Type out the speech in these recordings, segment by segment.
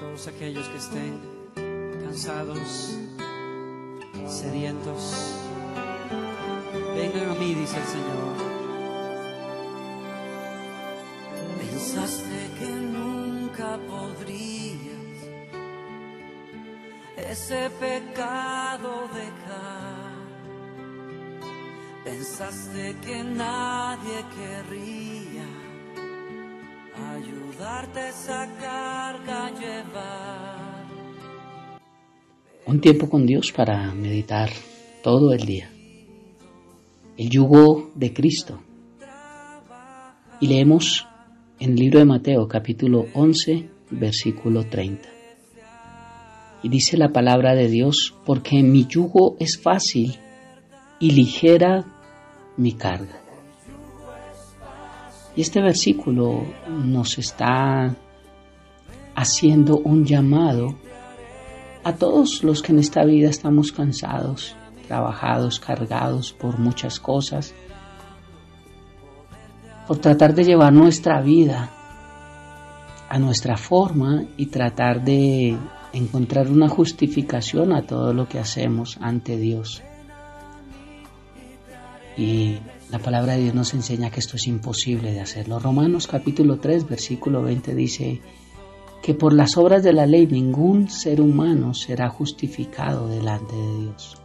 Todos aquellos que estén cansados, sedientos, vengan a mí, dice el Señor. Pensaste que nunca podrías ese pecado dejar. Pensaste que nadie querría ayudarte esa carga a llevar. Un tiempo con Dios para meditar todo el día. El yugo de Cristo. Y leemos en el libro de Mateo, capítulo 11, versículo 30. Y dice la palabra de Dios: porque mi yugo es fácil y ligera mi carga. Y este versículo nos está haciendo un llamado a todos los que en esta vida estamos cansados, trabajados, cargados por muchas cosas, por tratar de llevar nuestra vida a nuestra forma y tratar de encontrar una justificación a todo lo que hacemos ante Dios. Y la palabra de Dios nos enseña que esto es imposible de hacerlo. Romanos capítulo 3, versículo 20 dice que por las obras de la ley ningún ser humano será justificado delante de Dios.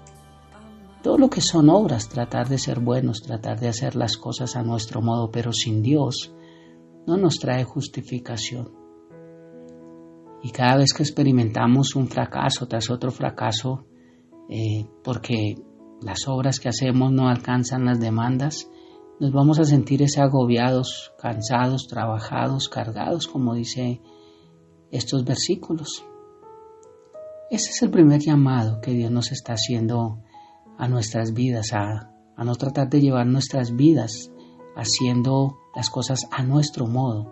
Todo lo que son obras, tratar de ser buenos, tratar de hacer las cosas a nuestro modo, pero sin Dios, no nos trae justificación. Y cada vez que experimentamos un fracaso tras otro fracaso, porque las obras que hacemos no alcanzan las demandas, nos vamos a sentir agobiados, cansados, trabajados, cargados, como dice estos versículos. Ese es el primer llamado que Dios nos está haciendo a nuestras vidas, a no tratar de llevar nuestras vidas haciendo las cosas a nuestro modo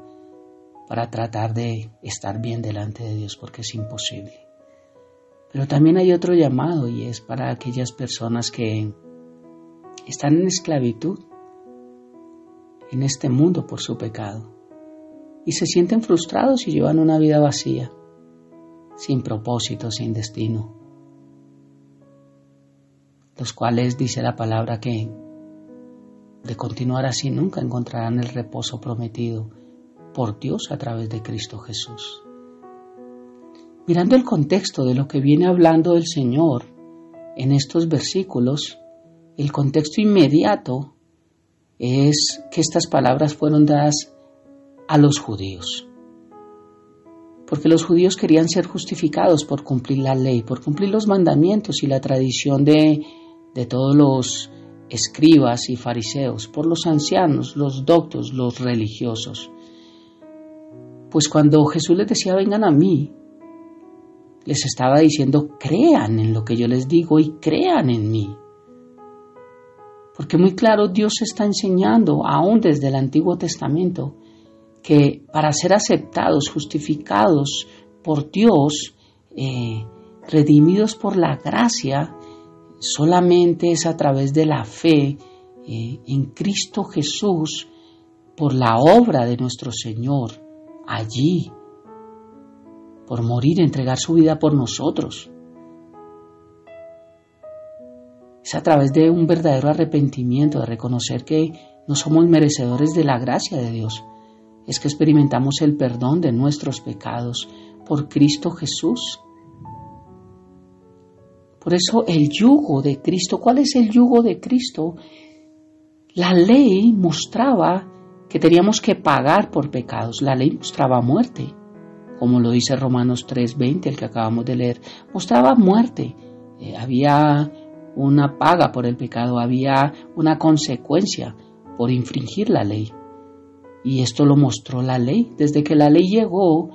para tratar de estar bien delante de Dios, porque es imposible. Pero también hay otro llamado, y es para aquellas personas que están en esclavitud en este mundo por su pecado y se sienten frustrados y llevan una vida vacía, sin propósito, sin destino, los cuales dice la palabra que de continuar así nunca encontrarán el reposo prometido por Dios a través de Cristo Jesús. Mirando el contexto de lo que viene hablando el Señor en estos versículos, el contexto inmediato es que estas palabras fueron dadas a los judíos. Porque los judíos querían ser justificados por cumplir la ley, por cumplir los mandamientos y la tradición de todos los escribas y fariseos, por los ancianos, los doctos, los religiosos. Pues cuando Jesús les decía vengan a mí, les estaba diciendo crean en lo que yo les digo y crean en mí. Porque muy claro Dios está enseñando aún desde el Antiguo Testamento que para ser aceptados, justificados por Dios, redimidos por la gracia, solamente es a través de la fe en Cristo Jesús, por la obra de nuestro Señor, allí, por morir, entregar su vida por nosotros. Es a través de un verdadero arrepentimiento, de reconocer que no somos merecedores de la gracia de Dios. Es que experimentamos el perdón de nuestros pecados por Cristo Jesús. Por eso el yugo de Cristo, ¿cuál es el yugo de Cristo? La ley mostraba que teníamos que pagar por pecados. La ley mostraba muerte, como lo dice Romanos 3:20, el que acabamos de leer. Mostraba muerte. Había una paga por el pecado, había una consecuencia por infringir la ley. Y esto lo mostró la ley. Desde que la ley llegó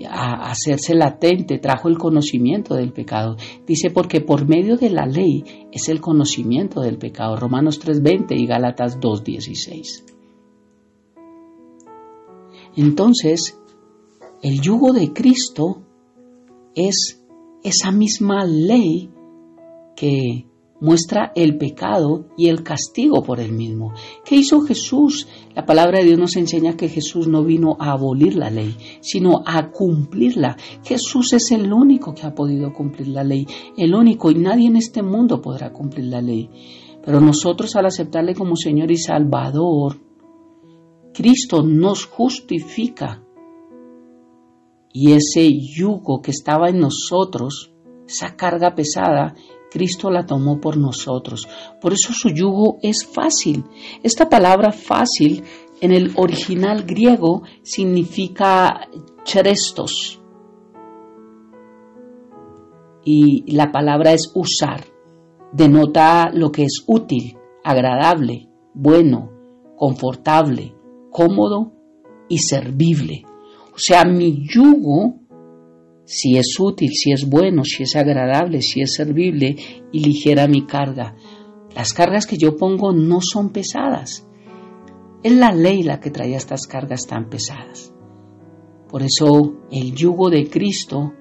a hacerse latente, trajo el conocimiento del pecado. Dice, porque por medio de la ley es el conocimiento del pecado. Romanos 3:20 y Gálatas 2:16. Entonces, el yugo de Cristo es esa misma ley que muestra el pecado y el castigo por el mismo. ¿Qué hizo Jesús? La palabra de Dios nos enseña que Jesús no vino a abolir la ley, sino a cumplirla. Jesús es el único que ha podido cumplir la ley, el único, y nadie en este mundo podrá cumplir la ley. Pero nosotros, al aceptarle como Señor y Salvador, Cristo nos justifica. Y ese yugo que estaba en nosotros, esa carga pesada, Cristo la tomó por nosotros. Por eso su yugo es fácil. Esta palabra fácil en el original griego significa chrestos. Y la palabra es usar. Denota lo que es útil, agradable, bueno, confortable, cómodo y servible. O sea, mi yugo, si es útil, si es bueno, si es agradable, si es servible, y ligera mi carga. Las cargas que yo pongo no son pesadas. Es la ley la que traía estas cargas tan pesadas. Por eso el yugo de Cristo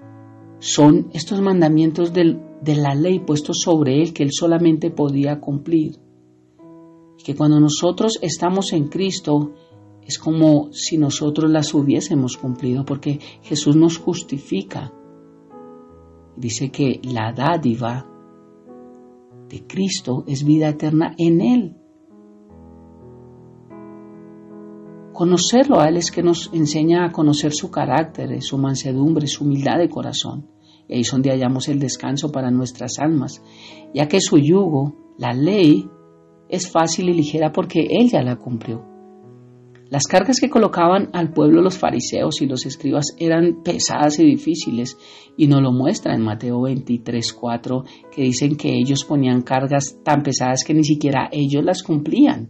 son estos mandamientos de la ley puestos sobre Él que Él solamente podía cumplir. Y que cuando nosotros estamos en Cristo, es como si nosotros las hubiésemos cumplido, porque Jesús nos justifica. Dice que la dádiva de Cristo es vida eterna en Él. Conocerlo a Él es que nos enseña a conocer su carácter, su mansedumbre, su humildad de corazón. Y ahí es donde hallamos el descanso para nuestras almas, ya que su yugo, la ley, es fácil y ligera porque Él ya la cumplió. Las cargas que colocaban al pueblo los fariseos y los escribas eran pesadas y difíciles, y nos lo muestra en Mateo 23:4, que dicen que ellos ponían cargas tan pesadas que ni siquiera ellos las cumplían.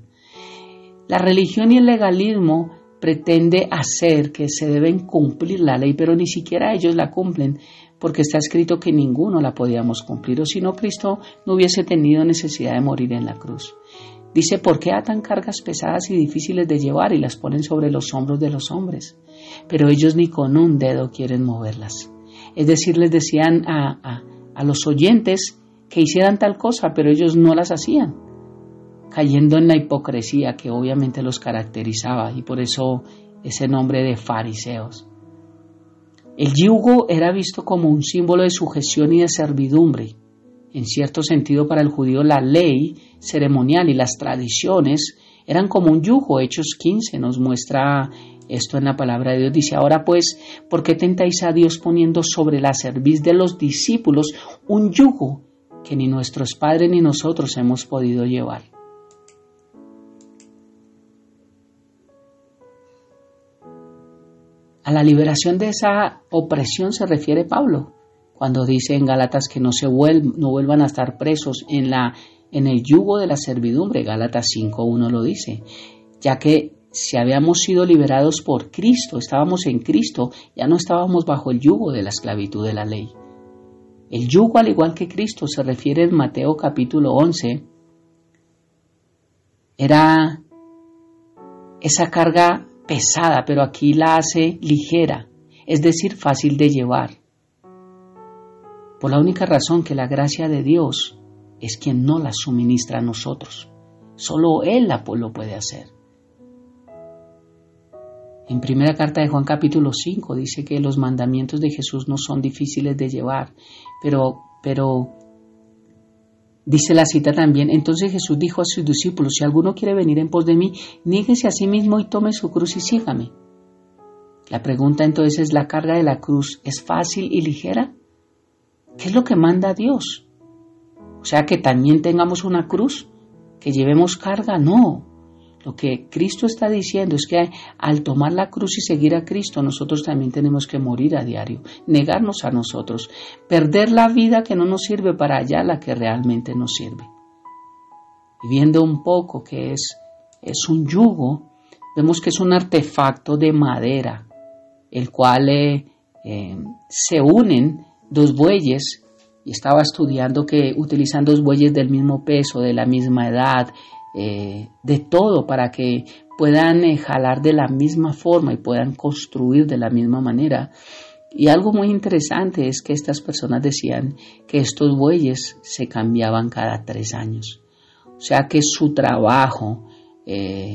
La religión y el legalismo pretende hacer que se deben cumplir la ley, pero ni siquiera ellos la cumplen, porque está escrito que ninguno la podíamos cumplir, o si no, Cristo no hubiese tenido necesidad de morir en la cruz. Dice, ¿por qué atan cargas pesadas y difíciles de llevar y las ponen sobre los hombros de los hombres? Pero ellos ni con un dedo quieren moverlas. Es decir, les decían a los oyentes que hicieran tal cosa, pero ellos no las hacían, cayendo en la hipocresía que obviamente los caracterizaba, y por eso ese nombre de fariseos. El yugo era visto como un símbolo de sujeción y de servidumbre. En cierto sentido, para el judío la ley ceremonial y las tradiciones eran como un yugo. Hechos 15 nos muestra esto en la palabra de Dios. Dice, ahora pues, ¿por qué tentáis a Dios poniendo sobre la cerviz de los discípulos un yugo que ni nuestros padres ni nosotros hemos podido llevar? A la liberación de esa opresión se refiere Pablo, cuando dice en Gálatas que no vuelvan a estar presos en el yugo de la servidumbre. Gálatas 5:1 lo dice, ya que si habíamos sido liberados por Cristo, estábamos en Cristo, ya no estábamos bajo el yugo de la esclavitud de la ley. El yugo, al igual que Cristo, se refiere en Mateo capítulo 11, era esa carga pesada, pero aquí la hace ligera, es decir, fácil de llevar. Por la única razón que la gracia de Dios es quien no la suministra a nosotros. Solo Él lo puede hacer. En primera carta de Juan capítulo 5 dice que los mandamientos de Jesús no son difíciles de llevar, pero dice la cita también, entonces Jesús dijo a sus discípulos, si alguno quiere venir en pos de mí, niéguese a sí mismo y tome su cruz y sígame. La pregunta entonces es, ¿la carga de la cruz es fácil y ligera? ¿Qué es lo que manda Dios? O sea, que también tengamos una cruz, que llevemos carga, no. Lo que Cristo está diciendo es que al tomar la cruz y seguir a Cristo, nosotros también tenemos que morir a diario, negarnos a nosotros, perder la vida que no nos sirve para hallar la que realmente nos sirve. Y viendo un poco que es un yugo, vemos que es un artefacto de madera, el cual se unen dos bueyes, y estaba estudiando que utilizan dos bueyes del mismo peso, de la misma edad, de todo, para que puedan jalar de la misma forma y puedan construir de la misma manera. Y algo muy interesante es que estas personas decían que estos bueyes se cambiaban cada 3 años. O sea que su trabajo,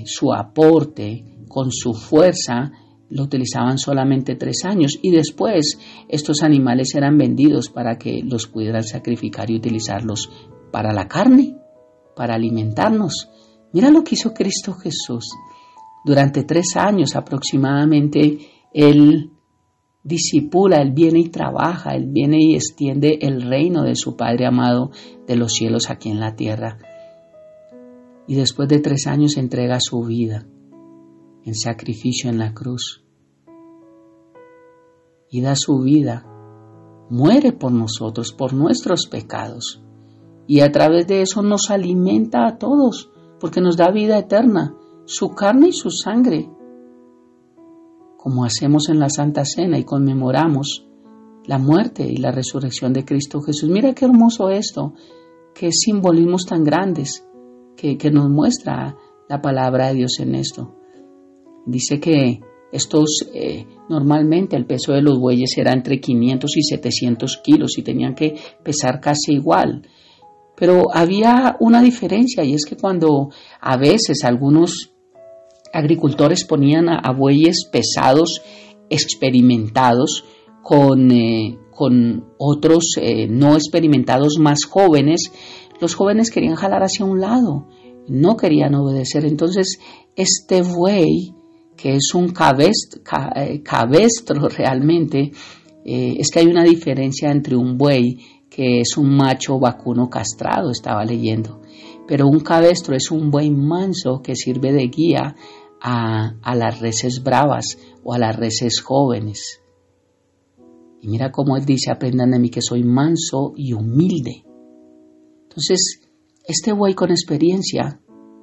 su aporte con su fuerza lo utilizaban solamente 3 años y después estos animales eran vendidos para que los pudieran sacrificar y utilizarlos para la carne, para alimentarnos. Mira lo que hizo Cristo Jesús. Durante 3 años aproximadamente Él disipula, Él viene y trabaja, Él viene y extiende el reino de su Padre amado de los cielos aquí en la tierra. Y después de 3 años entrega su vida en sacrificio en la cruz. Y da su vida, muere por nosotros, por nuestros pecados. Y a través de eso nos alimenta a todos, porque nos da vida eterna, su carne y su sangre. Como hacemos en la Santa Cena y conmemoramos la muerte y la resurrección de Cristo Jesús. Mira qué hermoso esto, qué simbolismos tan grandes que nos muestra la palabra de Dios en esto. Dice que normalmente el peso de los bueyes era entre 500 y 700 kilos y tenían que pesar casi igual. Pero había una diferencia y es que cuando a veces algunos agricultores ponían a bueyes pesados, experimentados, con otros no experimentados más jóvenes, los jóvenes querían jalar hacia un lado, no querían obedecer. Entonces este buey, que es un cabestro realmente, es que hay una diferencia entre un buey que es un macho vacuno castrado, estaba leyendo, pero un cabestro es un buey manso que sirve de guía a las reses bravas o a las reses jóvenes. Y mira cómo Él dice, aprendan de mí que soy manso y humilde. Entonces, este buey con experiencia,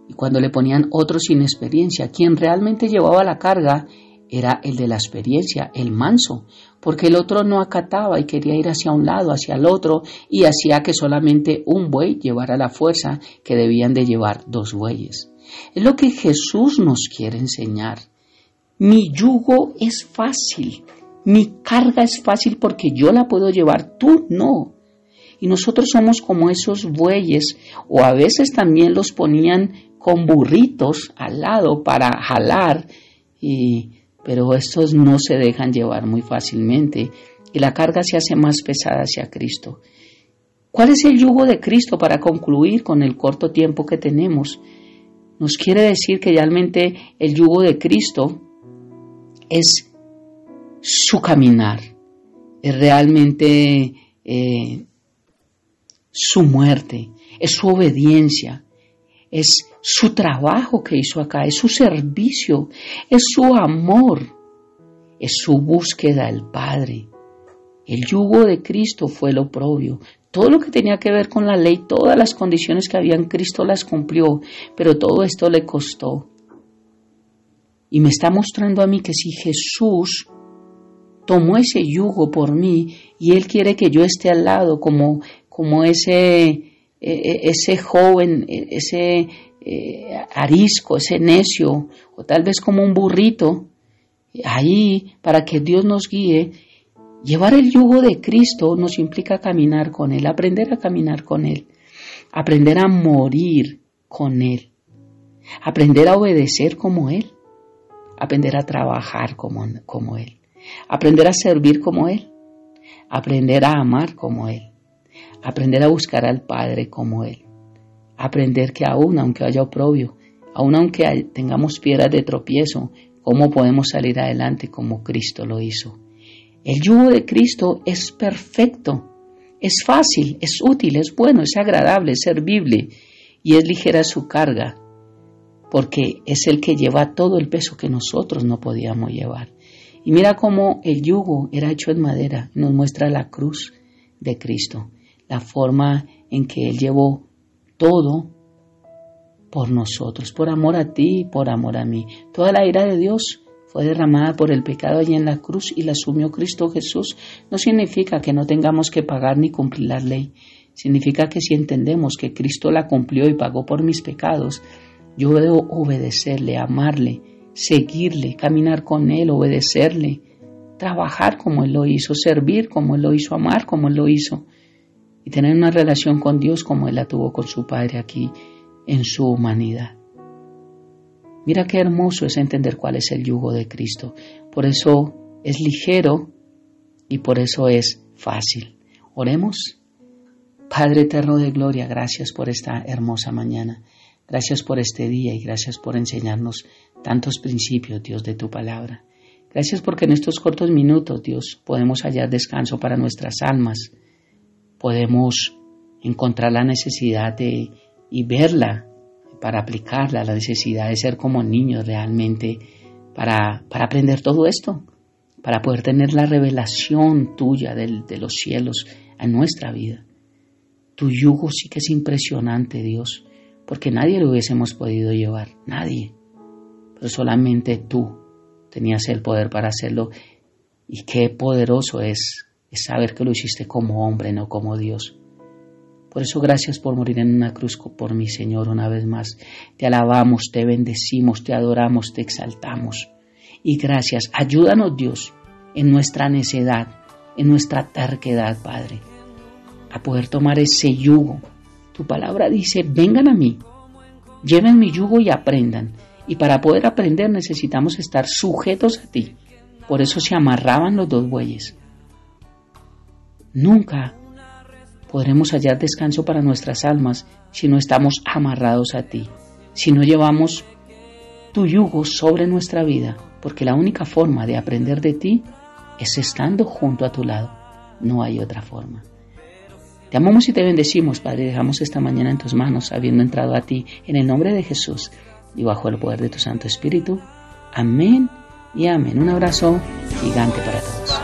y cuando le ponían otro sin experiencia, quien realmente llevaba la carga era el de la experiencia, el manso, porque el otro no acataba y quería ir hacia un lado, hacia el otro, y hacía que solamente un buey llevara la fuerza que debían de llevar 2 bueyes. Es lo que Jesús nos quiere enseñar. Mi yugo es fácil, mi carga es fácil porque yo la puedo llevar, tú no. Y nosotros somos como esos bueyes, o a veces también los ponían con burritos al lado para jalar, pero estos no se dejan llevar muy fácilmente y la carga se hace más pesada hacia Cristo. ¿Cuál es el yugo de Cristo para concluir con el corto tiempo que tenemos? Nos quiere decir que realmente el yugo de Cristo es su caminar, es realmente su muerte, es su obediencia, es su trabajo que hizo acá, es su servicio, es su amor, es su búsqueda del Padre. El yugo de Cristo fue el oprobio. Todo lo que tenía que ver con la ley, todas las condiciones que había en Cristo las cumplió, pero todo esto le costó. Y me está mostrando a mí que si Jesús tomó ese yugo por mí y Él quiere que yo esté al lado como ese joven, ese arisco, ese necio, o tal vez como un burrito, ahí para que Dios nos guíe. Llevar el yugo de Cristo nos implica caminar con Él, aprender a caminar con Él, aprender a morir con Él, aprender a obedecer como Él, aprender a trabajar como Él, aprender a servir como Él, aprender a amar como Él, aprender a buscar al Padre como Él, aprender que aunque haya oprobio, aunque tengamos piedras de tropiezo, cómo podemos salir adelante como Cristo lo hizo. El yugo de Cristo es perfecto, es fácil, es útil, es bueno, es agradable, es servible y es ligera su carga, porque es el que lleva todo el peso que nosotros no podíamos llevar. Y mira cómo el yugo era hecho en madera, nos muestra la cruz de Cristo, la forma en que Él llevó todo por nosotros, por amor a ti y por amor a mí. Toda la ira de Dios fue derramada por el pecado allí en la cruz y la asumió Cristo Jesús. No significa que no tengamos que pagar ni cumplir la ley. Significa que si entendemos que Cristo la cumplió y pagó por mis pecados, yo debo obedecerle, amarle, seguirle, caminar con Él, obedecerle, trabajar como Él lo hizo, servir como Él lo hizo, amar como Él lo hizo y tener una relación con Dios como Él la tuvo con su Padre aquí en su humanidad. Mira qué hermoso es entender cuál es el yugo de Cristo. Por eso es ligero y por eso es fácil. Oremos. Padre eterno de gloria, gracias por esta hermosa mañana. Gracias por este día y gracias por enseñarnos tantos principios, Dios, de tu palabra. Gracias porque en estos cortos minutos, Dios, podemos hallar descanso para nuestras almas. Podemos encontrar la necesidad y verla para aplicarla, la necesidad de ser como niños realmente, para aprender todo esto, para poder tener la revelación tuya de los cielos en nuestra vida. Tu yugo sí que es impresionante, Dios, porque nadie lo hubiésemos podido llevar, nadie, pero solamente tú tenías el poder para hacerlo, y qué poderoso es saber que lo hiciste como hombre, no como Dios. Por eso gracias por morir en una cruz por mi Señor una vez más. Te alabamos, te bendecimos, te adoramos, te exaltamos. Y gracias, ayúdanos Dios en nuestra necedad, en nuestra terquedad, Padre, a poder tomar ese yugo. Tu palabra dice, vengan a mí, lleven mi yugo y aprendan. Y para poder aprender necesitamos estar sujetos a ti. Por eso se amarraban los dos bueyes. Nunca podremos hallar descanso para nuestras almas si no estamos amarrados a ti, si no llevamos tu yugo sobre nuestra vida, porque la única forma de aprender de ti es estando junto a tu lado. No hay otra forma. Te amamos y te bendecimos, Padre. Dejamos esta mañana en tus manos, habiendo entrado a ti en el nombre de Jesús y bajo el poder de tu Santo Espíritu. Amén y amén. Un abrazo gigante para todos.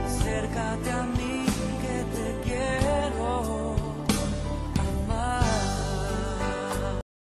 Acércate a mí.